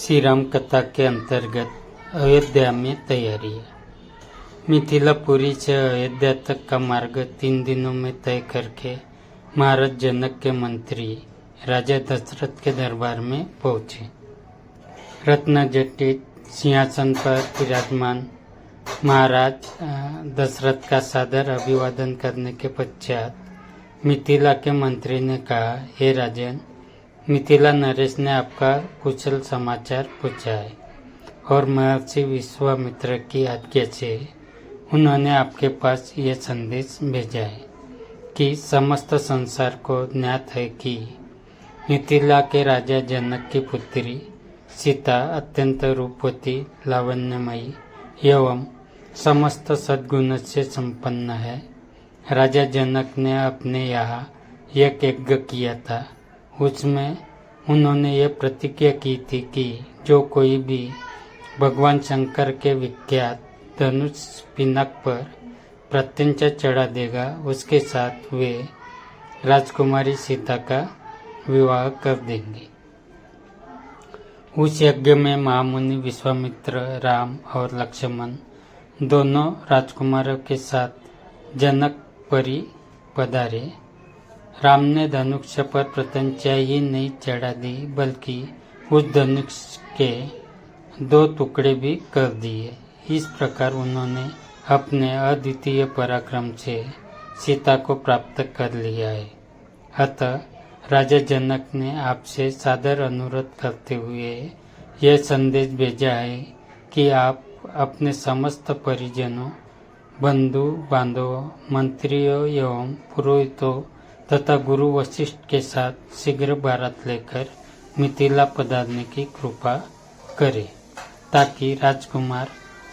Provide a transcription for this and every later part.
श्री राम कथा के अंतर्गत अयोध्या में तैयारियां। मिथिलापुरी से अयोध्या तक का मार्ग 3 दिनों में तय करके महाराज जनक के मंत्री राजा दशरथ के दरबार में पहुंचे। रत्न जटित सिंहासन पर विराजमान महाराज दशरथ का सादर अभिवादन करने के पश्चात मिथिला के मंत्री ने कहा, हे राजन, मिथिला नरेश ने आपका कुशल समाचार पूछा है और महर्षि विश्वामित्र की आज्ञा से उन्होंने आपके पास यह संदेश भेजा है कि समस्त संसार को ज्ञात है कि मिथिला के राजा जनक की पुत्री सीता अत्यंत रूपवती, लावण्यमयी एवं समस्त सद्गुण से संपन्न है। राजा जनक ने अपने यहाँ एक यज्ञ किया था। उसमें उन्होंने ये प्रतिज्ञा की थी कि जो कोई भी भगवान शंकर के विख्यात धनुष पिनाक पर प्रत्यंचा चढ़ा देगा, उसके साथ वे राजकुमारी सीता का विवाह कर देंगे। उस यज्ञ में महामुनि विश्वामित्र, राम और लक्ष्मण दोनों राजकुमारों के साथ जनकपुरी पधारे। राम ने धनुष पर प्रत्यंचा ही नहीं चढ़ा दी, बल्कि उस धनुष के 2 टुकड़े भी कर दिए। इस प्रकार उन्होंने अपने अद्वितीय पराक्रम से सीता को प्राप्त कर लिया है। अतः राजा जनक ने आपसे सादर अनुरोध करते हुए यह संदेश भेजा है कि आप अपने समस्त परिजनों, बंधु बांधवों, मंत्रियों एवं पुरोहितों तथा गुरु वशिष्ठ के साथ शीघ्र भारत लेकर मिथिला पधारने की कृपा करें, ताकि राजकुमार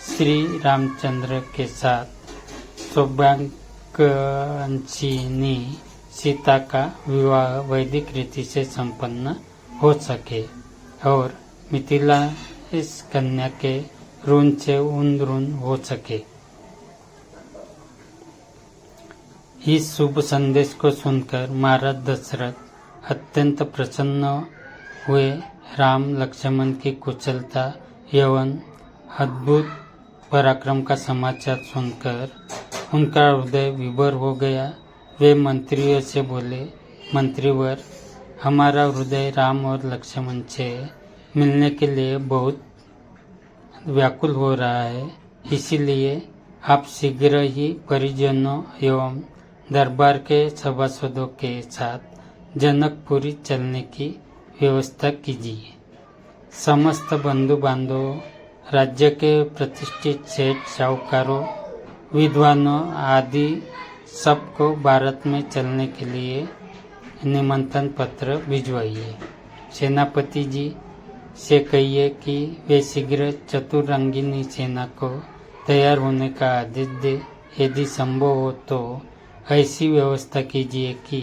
श्री रामचंद्र के साथ सौभाग्यवंशिनी सीता का विवाह वैदिक रीति से संपन्न हो सके और मिथिला इस कन्या के ऋण से ऋण हो सके। इस शुभ संदेश को सुनकर महाराज दशरथ अत्यंत प्रसन्न हुए। राम लक्ष्मण की कुशलता एवं अद्भुत पराक्रम का समाचार सुनकर उनका हृदय विभोर हो गया। वे मंत्रियों से बोले, मंत्रीवर, हमारा हृदय राम और लक्ष्मण से मिलने के लिए बहुत व्याकुल हो रहा है। इसीलिए आप शीघ्र ही परिजनों एवं दरबार के सभासदों के साथ जनकपुरी चलने की व्यवस्था कीजिए। समस्त बंधु बांधवों, राज्य के प्रतिष्ठित सेठ, साहूकारों, विद्वानों आदि सबको भारत में चलने के लिए निमंत्रण पत्र भिजवाइए। सेनापति जी से कहिए कि वे शीघ्र चतुरंगिनी सेना को तैयार होने का आदेश दे। यदि संभव हो तो ऐसी व्यवस्था कीजिए कि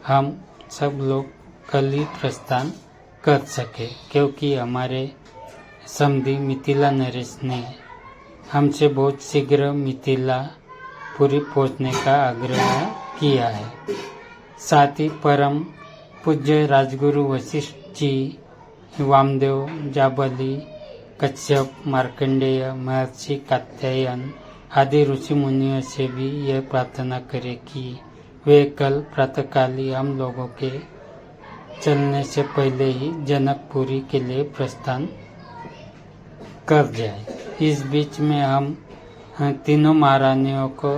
हम सब लोग कल ही प्रस्थान कर सके, क्योंकि हमारे समधी मिथिला नरेश ने हमसे बहुत शीघ्र मिथिला पुरी पहुंचने का आग्रह किया है। साथ ही परम पूज्य राजगुरु वशिष्ठ जी, वामदेव, जाबाली, कश्यप, मार्कंडेय, महर्षि कात्यायन आदि ऋषि मुनियों से भी यह प्रार्थना करें कि वे कल प्रातःकाल ही हम लोगों के चलने से पहले ही जनकपुरी के लिए प्रस्थान कर जाए। इस बीच में हम तीनों महारानियों को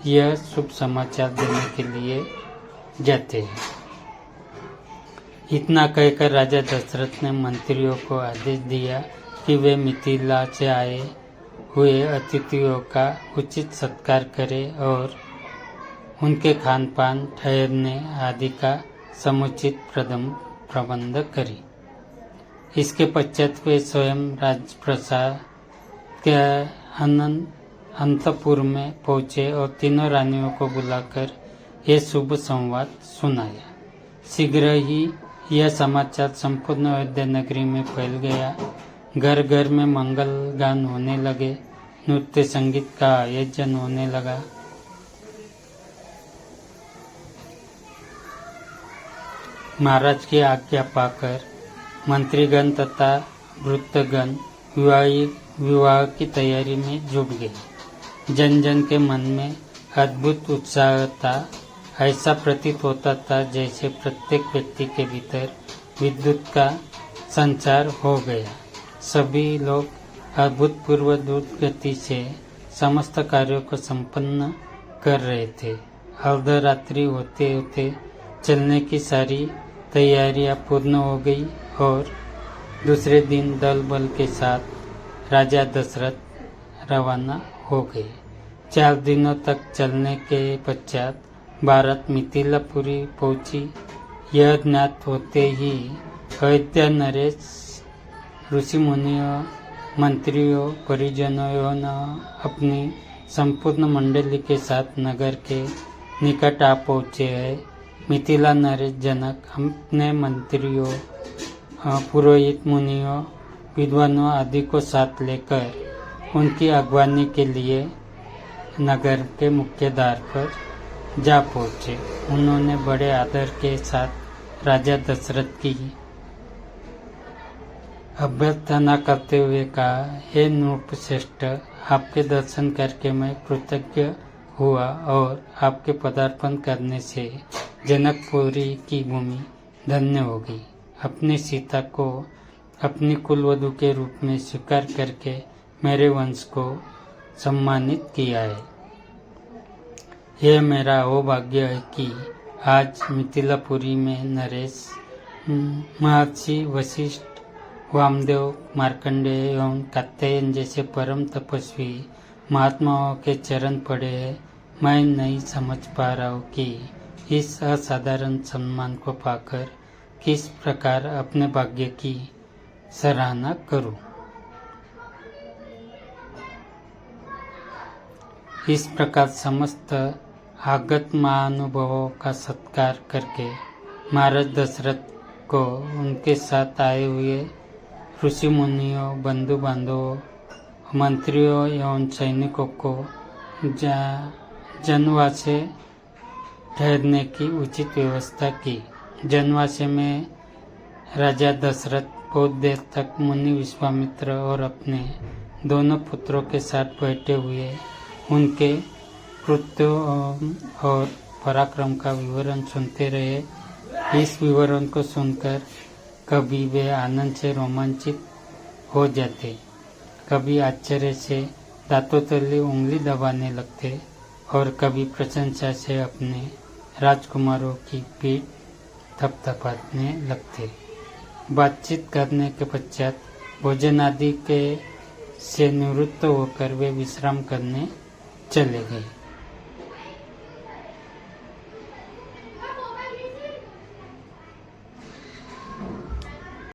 यह शुभ समाचार देने के लिए जाते हैं। इतना कहकर राजा दशरथ ने मंत्रियों को आदेश दिया कि वे मिथिला से आए हुए अतिथियों का उचित सत्कार करें और उनके खान पान, ठहरने आदि का समुचित प्रबंध करें। इसके पश्चात वे स्वयं राजप्रसाद के अंतपुर में पहुंचे और तीनों रानियों को बुलाकर यह शुभ संवाद सुनाया। शीघ्र ही यह समाचार संपूर्ण अयोध्या नगरी में फैल गया। घर घर में मंगल गान होने लगे, नृत्य संगीत का आयोजन होने लगा। महाराज की आज्ञा पाकर मंत्रीगण तथा वृद्धगण विवाह की तैयारी में जुट गए। जन जन के मन में अद्भुत उत्साह था। ऐसा प्रतीत होता था जैसे प्रत्येक व्यक्ति के भीतर विद्युत का संचार हो गया। सभी लोग अभूतपूर्व द्रुत गति से समस्त कार्यों को संपन्न कर रहे थे। अर्धरात्रि होते होते चलने की सारी तैयारियां पूर्ण हो गई और दूसरे दिन दल बल के साथ राजा दशरथ रवाना हो गए। 4 दिनों तक चलने के पश्चात भारत मिथिलापुरी पहुंची। यह ज्ञात होते ही अयोध्या नरेश ऋषि मुनियों, मंत्रियों, परिजनों एवं अपनी संपूर्ण मंडली के साथ नगर के निकट आ पहुँचे हैं। मिथिला नरेश जनक अपने मंत्रियों, पुरोहित, मुनियों, विद्वानों आदि को साथ लेकर उनकी अगवानी के लिए नगर के मुख्य द्वार पर जा पहुँचे। उन्होंने बड़े आदर के साथ राजा दशरथ की अभ्यर्थना करते हुए कहा, हे नृपश्रेष्ठ, आपके दर्शन करके मैं कृतज्ञ हुआ और आपके पदार्पण करने से जनकपुरी की भूमि धन्य हो गई। अपनी सीता को अपनी कुलवधू के रूप में स्वीकार करके मेरे वंश को सम्मानित किया है। यह मेरा सौभाग्य है कि आज मिथिलापुरी में नरेश, महर्षि वशिष्ठ, वामदेव, मार्कंडेय एवं कात्यायन जैसे परम तपस्वी महात्माओं के चरण पड़े हैं। मैं नहीं समझ पा रहा हूँ कि इस असाधारण सम्मान को पाकर किस प्रकार अपने भाग्य की सराहना करूं। इस प्रकार समस्त आगत महानुभावों का सत्कार करके महाराज दशरथ को उनके साथ आए हुए ऋषि मुनियों, बंधु बांधवों, मंत्रियों एवं सैनिकों को जनवासे ठहरने की उचित व्यवस्था की। जनवासे में राजा दशरथ बहुत देर तक मुनि विश्वामित्र और अपने दोनों पुत्रों के साथ बैठे हुए उनके कृत्यों और पराक्रम का विवरण सुनते रहे। इस विवरण को सुनकर कभी वे आनंद से रोमांचित हो जाते, कभी आश्चर्य से दांतों तले उंगली दबाने लगते और कभी प्रशंसा से अपने राजकुमारों की पीठ थपथपाने लगते। बातचीत करने के पश्चात भोजन आदि के से निवृत्त होकर वे विश्राम करने चले गए।